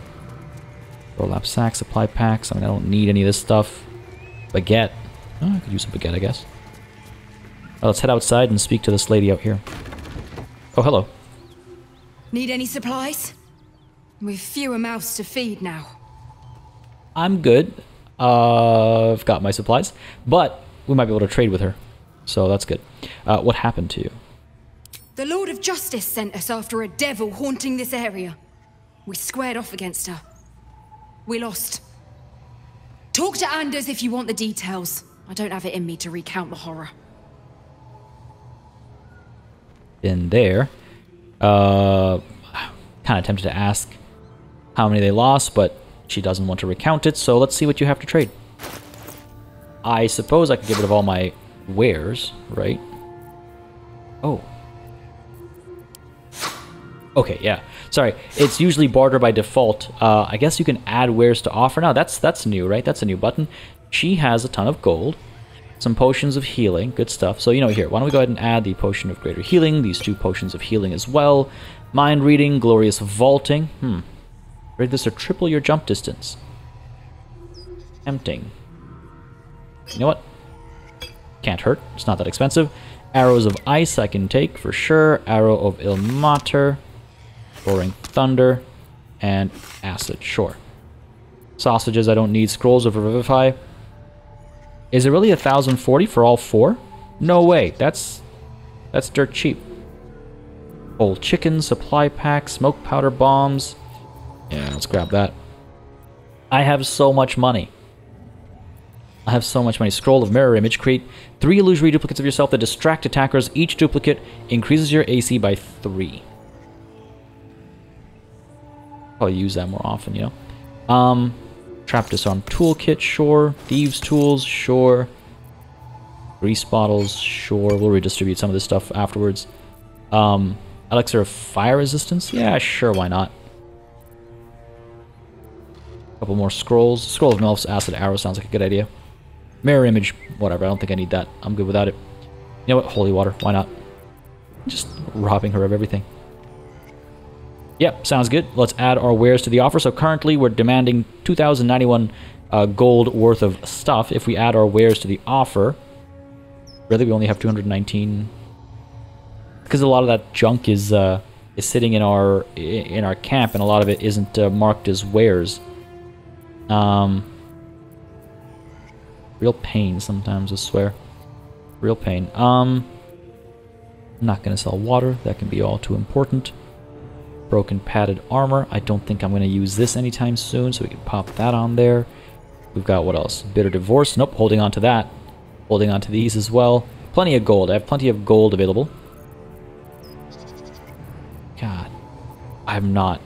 Burlap sack, supply packs. I mean, I don't need any of this stuff. Baguette. Oh, I could use a baguette, I guess. Let's head outside and speak to this lady out here. Oh, hello. Need any supplies? We've fewer mouths to feed now. I'm good. I've got my supplies. But we might be able to trade with her. So that's good. What happened to you? The Lord of Justice sent us after a devil haunting this area. We squared off against her. We lost. Talk to Anders if you want the details. I don't have it in me to recount the horror. In there. Kind of tempted to ask how many they lost, but she doesn't want to recount it, so let's see what you have to trade. I suppose I could get rid of all my wares, right? Oh. Okay, yeah. Sorry, it's usually barter by default. I guess you can add wares to offer now. That's new, right? That's a new button. She has a ton of gold. Some potions of healing. Good stuff. So, you know, here, why don't we go ahead and add the potion of greater healing. These 2 potions of healing as well. Mind reading, glorious vaulting. Read this or triple your jump distance. Tempting. You know what? Can't hurt. It's not that expensive. Arrows of ice I can take for sure. Arrow of Ilmater. Roaring thunder. And acid. Sure. Sausages I don't need. Scrolls of revivify. Is it really 1,040 for all 4? No way. That's dirt cheap. Whole chicken, supply pack, smoke powder bombs. Yeah, let's grab that. I have so much money. I have so much money. Scroll of mirror image. Create 3 illusory duplicates of yourself that distract attackers. Each duplicate increases your AC by 3. Probably use that more often, you know. Trap disarm toolkit, sure. Thieves tools, sure. Grease bottles, sure. We'll redistribute some of this stuff afterwards. Elixir of fire resistance? Yeah, sure, why not? Couple more scrolls. Scroll of Melf's acid arrow sounds like a good idea. Mirror image, whatever. I don't think I need that. I'm good without it. You know what? Holy water. Why not? Just robbing her of everything. Yep, sounds good. Let's add our wares to the offer. So currently we're demanding 2,091 gold worth of stuff. If we add our wares to the offer, really we only have 219. Because a lot of that junk is sitting in our camp, and a lot of it isn't marked as wares. Real pain sometimes, I swear. Real pain. I'm not gonna sell water. That can be all too important. Broken padded armor. I don't think I'm going to use this anytime soon, so we can pop that on there. We've got what else? Bitter divorce. Nope, holding on to that. Holding on to these as well. Plenty of gold. I have plenty of gold available. God. I'm not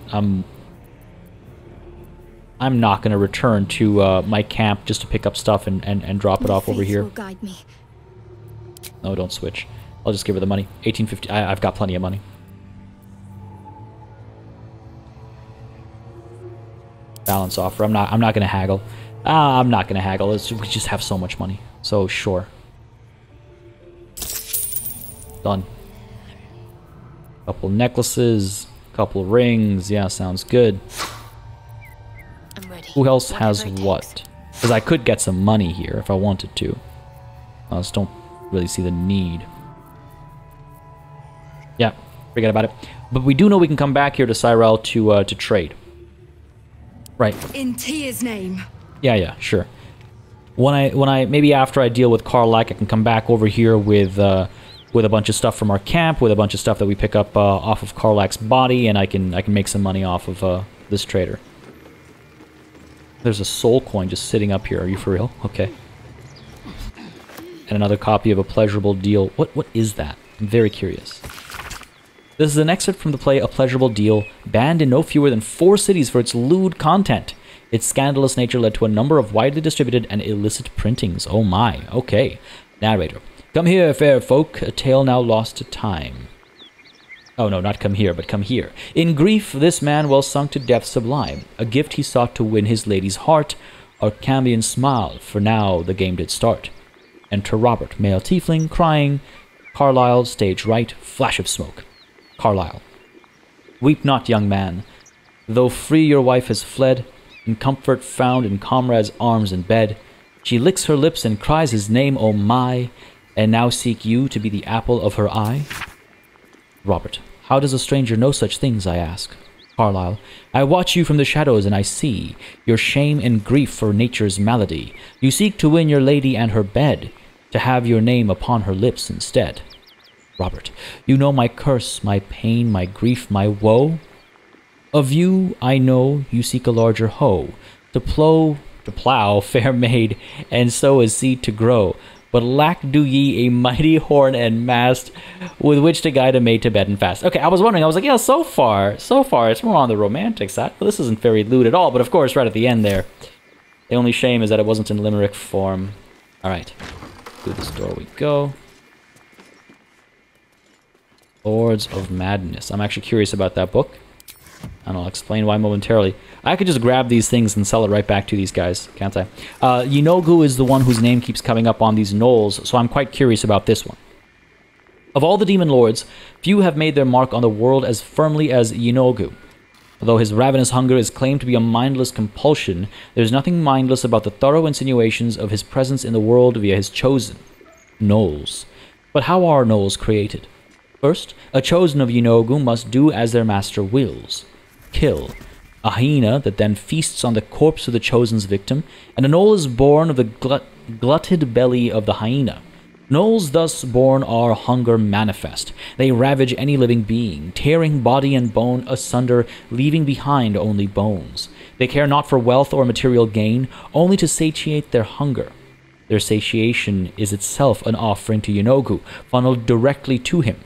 going to return to my camp just to pick up stuff and drop it off over here. Guide me. No, don't switch. I'll just give her the money. 1850. I've got plenty of money. Balance offer. I'm not gonna haggle. I'm not gonna haggle. We just have so much money. So sure. Done. Couple necklaces, couple rings. Yeah, sounds good. I'm ready. Who else has what? Because I could get some money here if I wanted to. I just don't really see the need. Yeah, forget about it. But we do know we can come back here to Cyrell to trade. Right. In Tyr's name. Yeah, sure. When I maybe after I deal with Karlach, I can come back over here with a bunch of stuff from our camp, with a bunch of stuff that we pick up off of Karlach's body, and I can make some money off of this trader. There's a soul coin just sitting up here. Are you for real? Okay. And another copy of A Pleasurable Deal. What is that? I'm very curious. This is an excerpt from the play A Pleasurable Deal, banned in no fewer than 4 cities for its lewd content. Its scandalous nature led to a number of widely distributed and illicit printings. Oh my, okay. Narrator. Come here, fair folk, a tale now lost to time. Oh no, not come here, but come here. In grief, this man well sunk to death sublime. A gift he sought to win his lady's heart. Arcambian smiled, for now the game did start. Enter Robert, male tiefling, crying. Carlyle, stage right, flash of smoke. Carlyle. Weep not, young man. Though free your wife has fled, in comfort found in comrade's arms and bed, she licks her lips and cries his name, oh my, and now seek you to be the apple of her eye? Robert. How does a stranger know such things, I ask? Carlyle. I watch you from the shadows, and I see your shame and grief for nature's malady. You seek to win your lady and her bed, to have your name upon her lips instead. Robert. You know my curse, my pain, my grief, my woe. Of you I know you seek a larger hoe, to plow, fair maid, and sow as seed to grow. But lack do ye a mighty horn and mast, with which to guide a maid to bed and fast. Okay, I was wondering, I was like, yeah, so far, it's more on the romantic side. Well, this isn't very lewd at all, but of course, right at the end there, the only shame is that it wasn't in limerick form. Alright, through this door we go. Lords of Madness. I'm actually curious about that book, and I'll explain why momentarily. I could just grab these things and sell it right back to these guys, can't I? Yenogu is the one whose name keeps coming up on these knolls, so I'm quite curious about this one. Of all the demon lords, few have made their mark on the world as firmly as Yenogu. Although his ravenous hunger is claimed to be a mindless compulsion, there's nothing mindless about the thorough insinuations of his presence in the world via his chosen, gnolls. But how are gnolls created? First, a chosen of Yenogu must do as their master wills. Kill. A hyena that then feasts on the corpse of the chosen's victim, and a gnoll is born of the glutted belly of the hyena. Gnolls thus born are hunger manifest. They ravage any living being, tearing body and bone asunder, leaving behind only bones. They care not for wealth or material gain, only to satiate their hunger. Their satiation is itself an offering to Yenogu, funneled directly to him.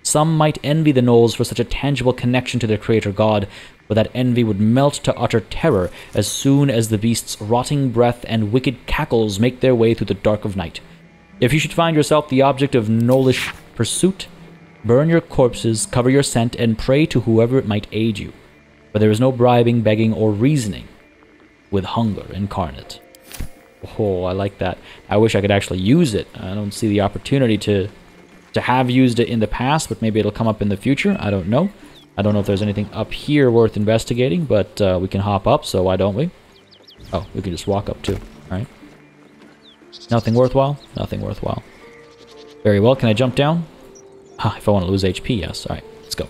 Some might envy the gnolls for such a tangible connection to their creator god, but that envy would melt to utter terror as soon as the beast's rotting breath and wicked cackles make their way through the dark of night. If you should find yourself the object of gnollish pursuit, burn your corpses, cover your scent, and pray to whoever it might aid you. For there is no bribing, begging, or reasoning with hunger incarnate. Oh, I like that. I wish I could actually use it. I don't see the opportunity to have used it in the past, but maybe it'll come up in the future. I don't know. I don't know if there's anything up here worth investigating, but we can hop up, so why don't we? Oh, we can just walk up too. Alright. Nothing worthwhile? Nothing worthwhile. Very well. Can I jump down? Ah, if I want to lose HP, yes. Alright, let's go.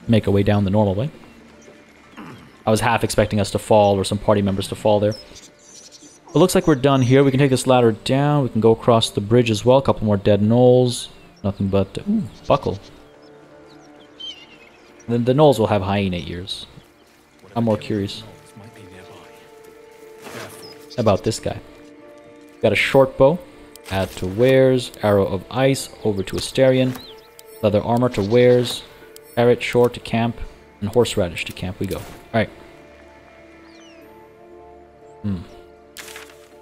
Make our way down the normal way. I was half expecting us to fall, or some party members to fall there. It looks like we're done here. We can take this ladder down. We can go across the bridge as well. A couple more dead gnolls. Nothing but... Ooh, buckle. Then the gnolls will have hyena ears. I'm more curious about this guy. Got a short bow. Add to wares. Arrow of ice. Over to Asterion. Leather armor to wares. Carrot short to camp. And horseradish to camp we go. Alright.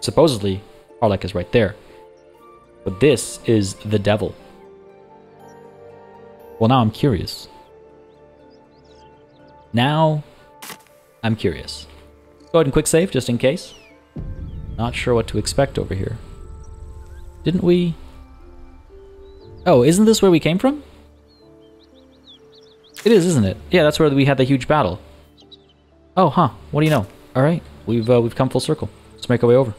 Supposedly, Karlach is right there. But this is the devil. Well, now I'm curious. Now, I'm curious. Go ahead and quick save, just in case. Not sure what to expect over here. Didn't we... Oh, isn't this where we came from? It is, isn't it? Yeah, that's where we had the huge battle. Oh, huh. What do you know? Alright, we've come full circle. Let's make our way over.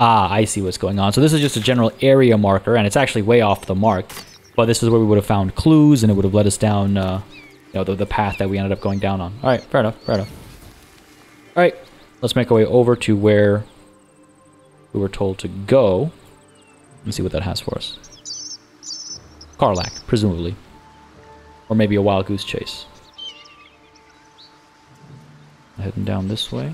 Ah, I see what's going on. So this is just a general area marker, and it's actually way off the mark. But this is where we would have found clues, and it would have led us down, you know, the path that we ended up going down on. All right, fair enough, fair enough. All right, let's make our way over to where we were told to go. Let's see what that has for us. Karlach, presumably. Or maybe a wild goose chase. Heading down this way.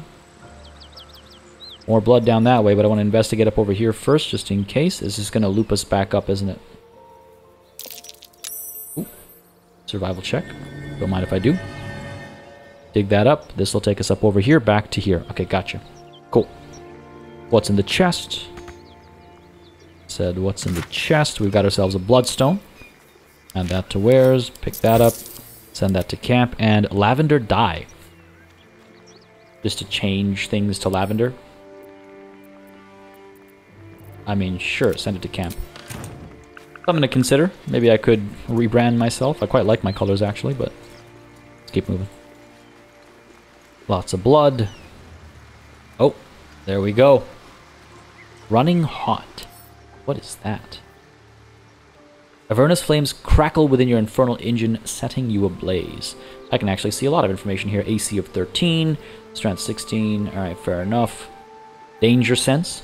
More blood down that way, but I want to investigate up over here first, just in case. This is going to loop us back up, isn't it? Ooh. Survival check. Don't mind if I do. Dig that up. This will take us up over here, back to here. Okay, gotcha. Cool. What's in the chest? Said, what's in the chest? We've got ourselves a bloodstone. Add that to wares. Pick that up. Send that to camp. And lavender dye. Just to change things to lavender. I mean, sure, send it to camp. Something to consider. Maybe I could rebrand myself. I quite like my colors, actually, but let's keep moving. Lots of blood. Oh, there we go. Running hot. What is that? Avernus flames crackle within your infernal engine, setting you ablaze. I can actually see a lot of information here. AC of 13, strength 16. Alright, fair enough. Danger sense.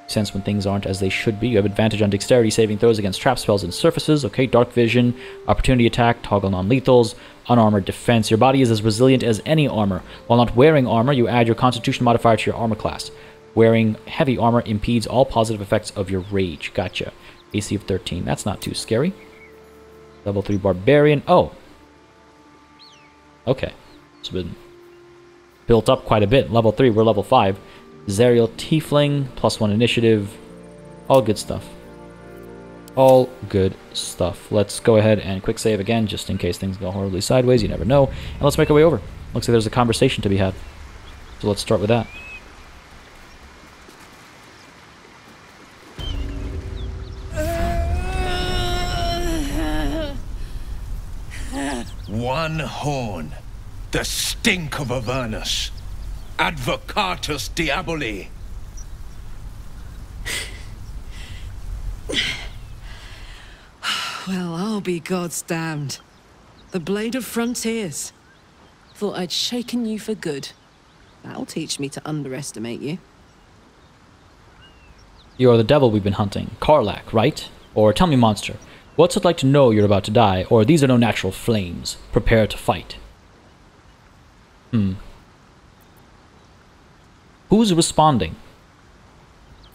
Sense when things aren't as they should be. You have advantage on dexterity saving throws against trap spells and surfaces. Okay, dark vision, opportunity attack, toggle non-lethals, unarmored defense. Your body is as resilient as any armor. While not wearing armor, you add your constitution modifier to your armor class. Wearing heavy armor impedes all positive effects of your rage. Gotcha. AC of 13. That's not too scary. Level 3 barbarian. Oh. Okay. It's been built up quite a bit. Level 3, we're level 5. Zariel Tiefling, +1 initiative. All good stuff. All good stuff. Let's go ahead and quick save again, just in case things go horribly sideways. You never know. And let's make our way over. Looks like there's a conversation to be had. So let's start with that. One horn. The stink of Avernus. Advocatus Diaboli. Well, I'll be God's damned. The Blade of Frontiers. Thought I'd shaken you for good. That'll teach me to underestimate you. You are the devil we've been hunting. Karlach, right? Or tell me, monster, what's it like to know you're about to die? Or these are no natural flames. Prepare to fight. Who's responding?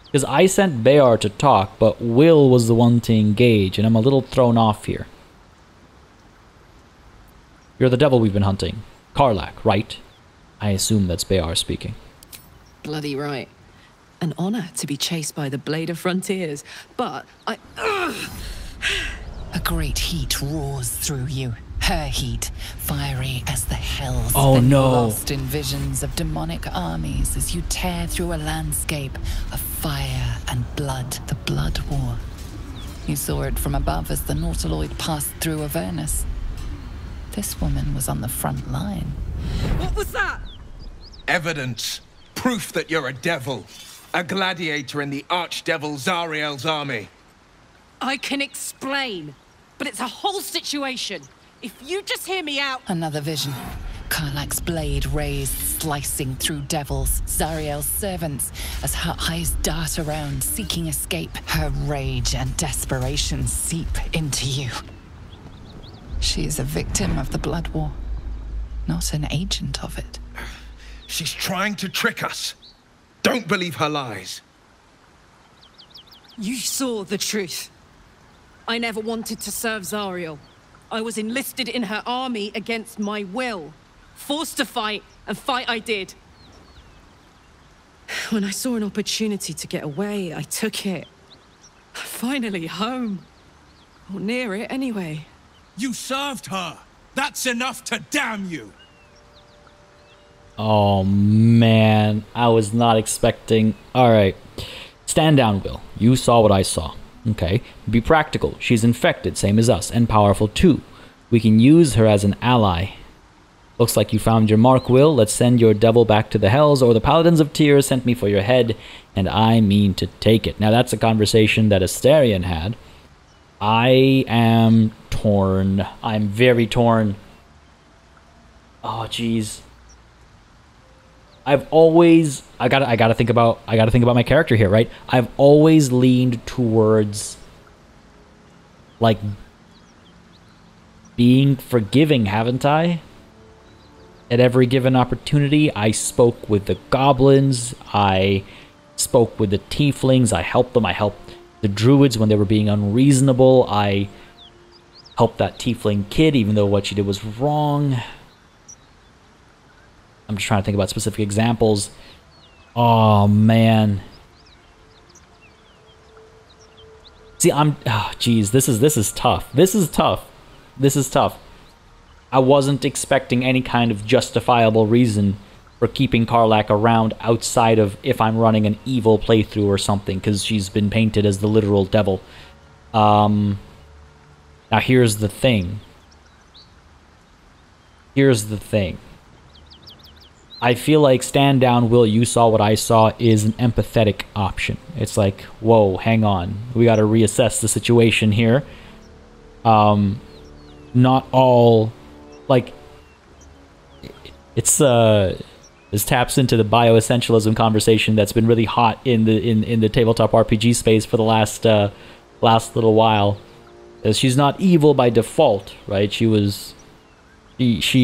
Because I sent Beâr to talk, but Will was the one to engage, and I'm a little thrown off here. You're the devil we've been hunting. Karlach, right? I assume that's Beâr speaking. Bloody right. An honor to be chased by the Blade of Frontiers, but I... A great heat roars through you. Her heat, fiery as the hells. Oh no. Lost in visions of demonic armies as you tear through a landscape of fire and blood, the Blood War. You saw it from above as the Nautiloid passed through Avernus. This woman was on the front line. What was that? Evidence. Proof that you're a devil. A gladiator in the archdevil Zariel's army. I can explain, but it's a whole situation. If you just hear me out... Another vision. Karlach's blade raised, slicing through devils, Zariel's servants, as her eyes dart around, seeking escape. Her rage and desperation seep into you. She is a victim of the Blood War, not an agent of it. She's trying to trick us. Don't believe her lies. You saw the truth. I never wanted to serve Zariel. I was enlisted in her army against my will. Forced to fight, and fight I did. When I saw an opportunity to get away, I took it. Finally home. Or near it, anyway. You served her. That's enough to damn you. Oh man, I was not expecting... Alright. Stand down, Will. You saw what I saw. Okay, be practical. She's infected, same as us, and powerful too. We can use her as an ally. Looks like you found your mark, Will. Let's send your devil back to the hells, or the Paladins of Tyr sent me for your head, and I mean to take it. Now, that's a conversation that Astarion had. I am torn. I'm very torn. Oh, jeez. I've always... I gotta think about my character here, right? I've always leaned towards, like, being forgiving, haven't I? At every given opportunity, I spoke with the goblins, I spoke with the tieflings, I helped them, I helped the druids when they were being unreasonable, I helped that tiefling kid even though what she did was wrong. I'm just trying to think about specific examples. Oh, man. See, oh, geez, this is tough. This is tough. I wasn't expecting any kind of justifiable reason for keeping Karlach around outside of if I'm running an evil playthrough or something, because she's been painted as the literal devil. Now here's the thing. I feel like stand down, Will, you saw what I saw is an empathetic option. It's like, whoa, hang on. We gotta reassess the situation here. Not all... Like, it's this taps into the bioessentialism conversation that's been really hot in the tabletop RPG space for the last little while. She's not evil by default, right? She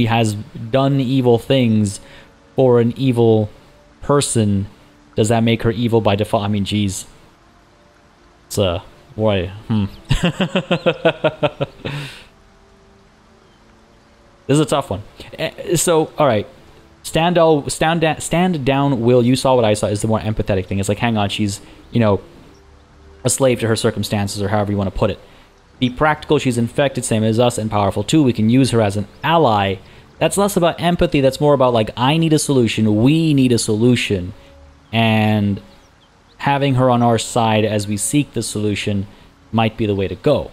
has done evil things for an evil person. Does that make her evil by default? I mean, geez. It's boy. This is a tough one. So, all right. Stand down, Will. You saw what I saw is the more empathetic thing. It's like, hang on, she's, you know, a slave to her circumstances, or however you want to put it. Be practical, she's infected, same as us, and powerful too. We can use her as an ally. That's less about empathy. That's more about, like, I need a solution. We need a solution. And having her on our side as we seek the solution might be the way to go.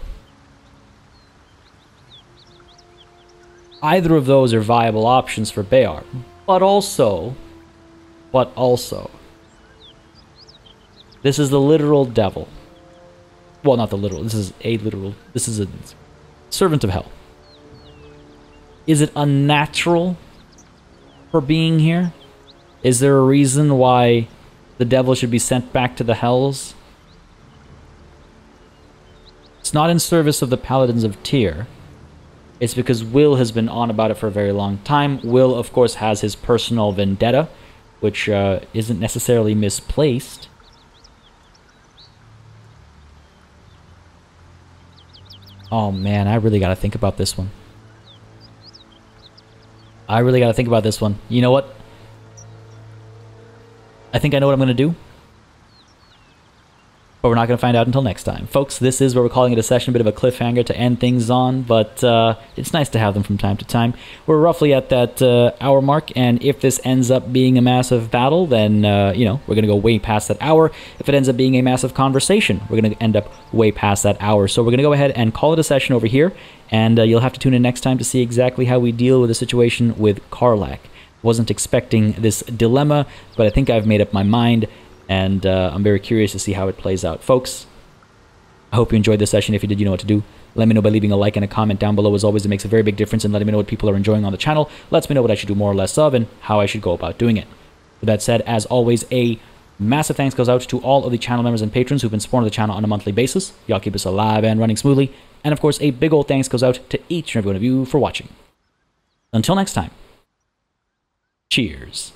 Either of those are viable options for Beâr, but also, this is the literal devil. Well, not the literal, this is a servant of hell. Is it unnatural for being here? Is there a reason why the devil should be sent back to the hells? It's not in service of the Paladins of Tyr. It's because Will has been on about it for a very long time. Will, of course, has his personal vendetta, which isn't necessarily misplaced. Oh man, I really gotta think about this one. You know what? I think I know what I'm gonna do. But we're not going to find out until next time. Folks, this is where we're calling it a session, a bit of a cliffhanger to end things on, but it's nice to have them from time to time. We're roughly at that hour mark, and if this ends up being a massive battle, then, you know, we're going to go way past that hour. If it ends up being a massive conversation, we're going to end up way past that hour. So we're going to go ahead and call it a session over here, and you'll have to tune in next time to see exactly how we deal with the situation with Karlach. Wasn't expecting this dilemma, but I think I've made up my mind. And I'm very curious to see how it plays out. Folks, I hope you enjoyed this session. If you did, you know what to do. Let me know by leaving a like and a comment down below. As always, it makes a very big difference in letting me know what people are enjoying on the channel. Lets me know what I should do more or less of and how I should go about doing it. With that said, as always, a massive thanks goes out to all of the channel members and patrons who've been supporting the channel on a monthly basis. Y'all keep us alive and running smoothly. And of course, a big old thanks goes out to each and every one of you for watching. Until next time, cheers.